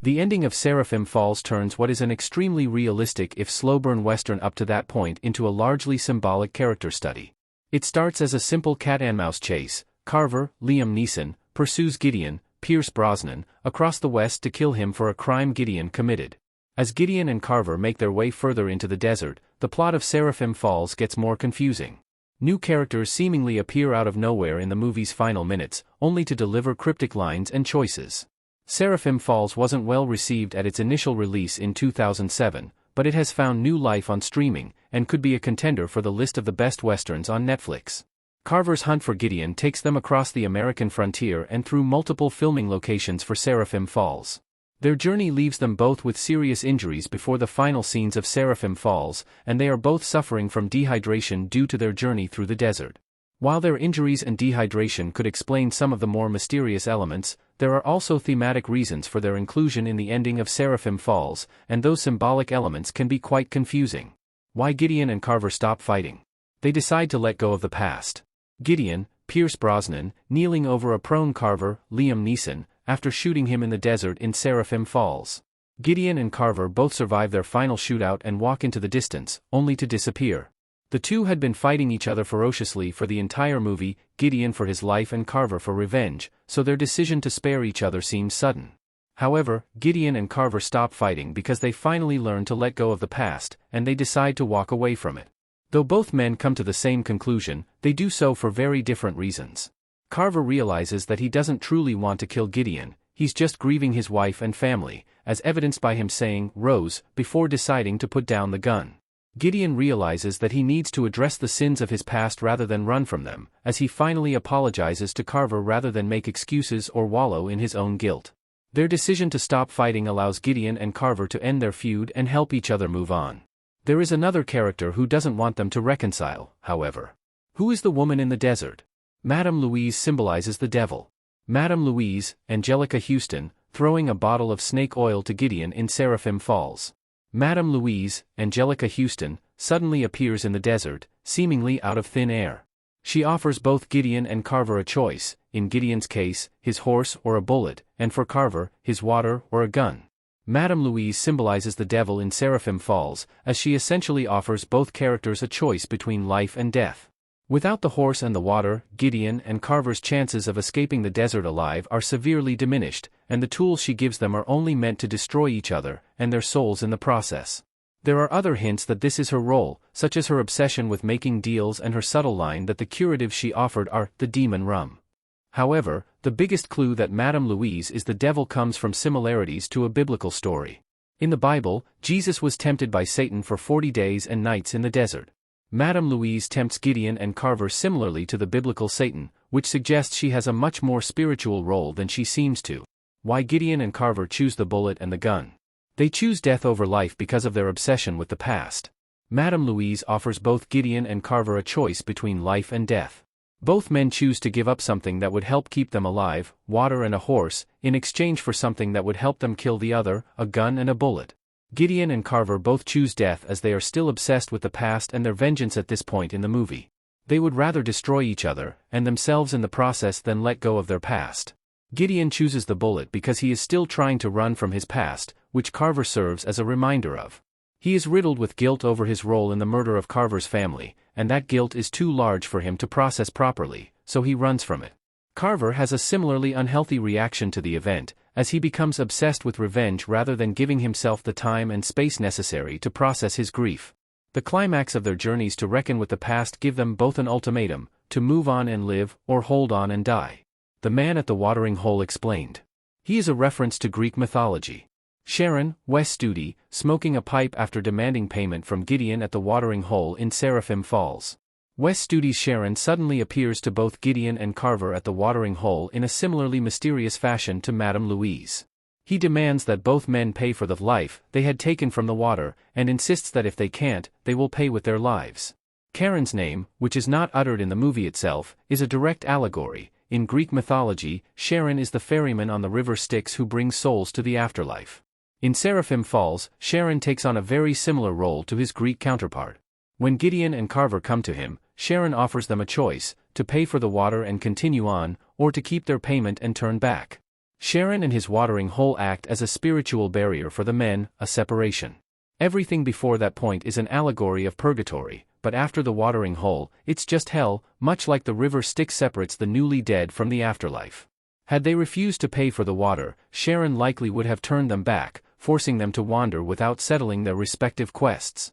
The ending of Seraphim Falls turns what is an extremely realistic if slow-burn western up to that point into a largely symbolic character study. It starts as a simple cat-and-mouse chase. Carver, Liam Neeson, pursues Gideon, Pierce Brosnan, across the west to kill him for a crime Gideon committed. As Gideon and Carver make their way further into the desert, the plot of Seraphim Falls gets more confusing. New characters seemingly appear out of nowhere in the movie's final minutes, only to deliver cryptic lines and choices. Seraphim Falls wasn't well received at its initial release in 2007, but it has found new life on streaming, and could be a contender for the list of the best westerns on Netflix. Carver's hunt for Gideon takes them across the American frontier and through multiple filming locations for Seraphim Falls. Their journey leaves them both with serious injuries before the final scenes of Seraphim Falls, and they are both suffering from dehydration due to their journey through the desert. While their injuries and dehydration could explain some of the more mysterious elements, there are also thematic reasons for their inclusion in the ending of Seraphim Falls, and those symbolic elements can be quite confusing. Why Gideon and Carver stop fighting? They decide to let go of the past. Gideon, Pierce Brosnan, kneeling over a prone Carver, Liam Neeson, after shooting him in the desert in Seraphim Falls. Gideon and Carver both survive their final shootout and walk into the distance, only to disappear. The two had been fighting each other ferociously for the entire movie, Gideon for his life and Carver for revenge, so their decision to spare each other seems sudden. However, Gideon and Carver stop fighting because they finally learn to let go of the past, and they decide to walk away from it. Though both men come to the same conclusion, they do so for very different reasons. Carver realizes that he doesn't truly want to kill Gideon, he's just grieving his wife and family, as evidenced by him saying, "Rose," before deciding to put down the gun. Gideon realizes that he needs to address the sins of his past rather than run from them, as he finally apologizes to Carver rather than make excuses or wallow in his own guilt. Their decision to stop fighting allows Gideon and Carver to end their feud and help each other move on. There is another character who doesn't want them to reconcile, however. Who is the woman in the desert? Madame Louise symbolizes the devil. Madame Louise, Angelica Houston, throwing a bottle of snake oil to Gideon in Seraphim Falls. Madame Louise, Angelica Houston, suddenly appears in the desert, seemingly out of thin air. She offers both Gideon and Carver a choice, in Gideon's case, his horse or a bullet, and for Carver, his water or a gun. Madame Louise symbolizes the devil in Seraphim Falls, as she essentially offers both characters a choice between life and death. Without the horse and the water, Gideon and Carver's chances of escaping the desert alive are severely diminished, and the tools she gives them are only meant to destroy each other, and their souls in the process. There are other hints that this is her role, such as her obsession with making deals and her subtle line that the curatives she offered are the demon rum. However, the biggest clue that Madame Louise is the devil comes from similarities to a biblical story. In the Bible, Jesus was tempted by Satan for 40 days and nights in the desert. Madame Louise tempts Gideon and Carver similarly to the biblical Satan, which suggests she has a much more spiritual role than she seems to. Why Gideon and Carver choose the bullet and the gun? They choose death over life because of their obsession with the past. Madame Louise offers both Gideon and Carver a choice between life and death. Both men choose to give up something that would help keep them alive, water and a horse, in exchange for something that would help them kill the other, a gun and a bullet. Gideon and Carver both choose death as they are still obsessed with the past and their vengeance at this point in the movie. They would rather destroy each other, and themselves in the process than let go of their past. Gideon chooses the bullet because he is still trying to run from his past, which Carver serves as a reminder of. He is riddled with guilt over his role in the murder of Carver's family, and that guilt is too large for him to process properly, so he runs from it. Carver has a similarly unhealthy reaction to the event, as he becomes obsessed with revenge rather than giving himself the time and space necessary to process his grief. The climax of their journeys to reckon with the past give them both an ultimatum, to move on and live, or hold on and die. The man at the watering hole explained. He is a reference to Greek mythology. Sharon, Wes Studi, smoking a pipe after demanding payment from Gideon at the watering hole in Seraphim Falls. Wes Studi's Sharon suddenly appears to both Gideon and Carver at the watering hole in a similarly mysterious fashion to Madame Louise. He demands that both men pay for the life they had taken from the water, and insists that if they can't, they will pay with their lives. Charon's name, which is not uttered in the movie itself, is a direct allegory. In Greek mythology, Charon is the ferryman on the river Styx who brings souls to the afterlife. In Seraphim Falls, Charon takes on a very similar role to his Greek counterpart. When Gideon and Carver come to him, Charon offers them a choice, to pay for the water and continue on, or to keep their payment and turn back. Sharon and his watering hole act as a spiritual barrier for the men, a separation. Everything before that point is an allegory of purgatory, but after the watering hole, it's just hell, much like the river Styx separates the newly dead from the afterlife. Had they refused to pay for the water, Sharon likely would have turned them back, forcing them to wander without settling their respective quests.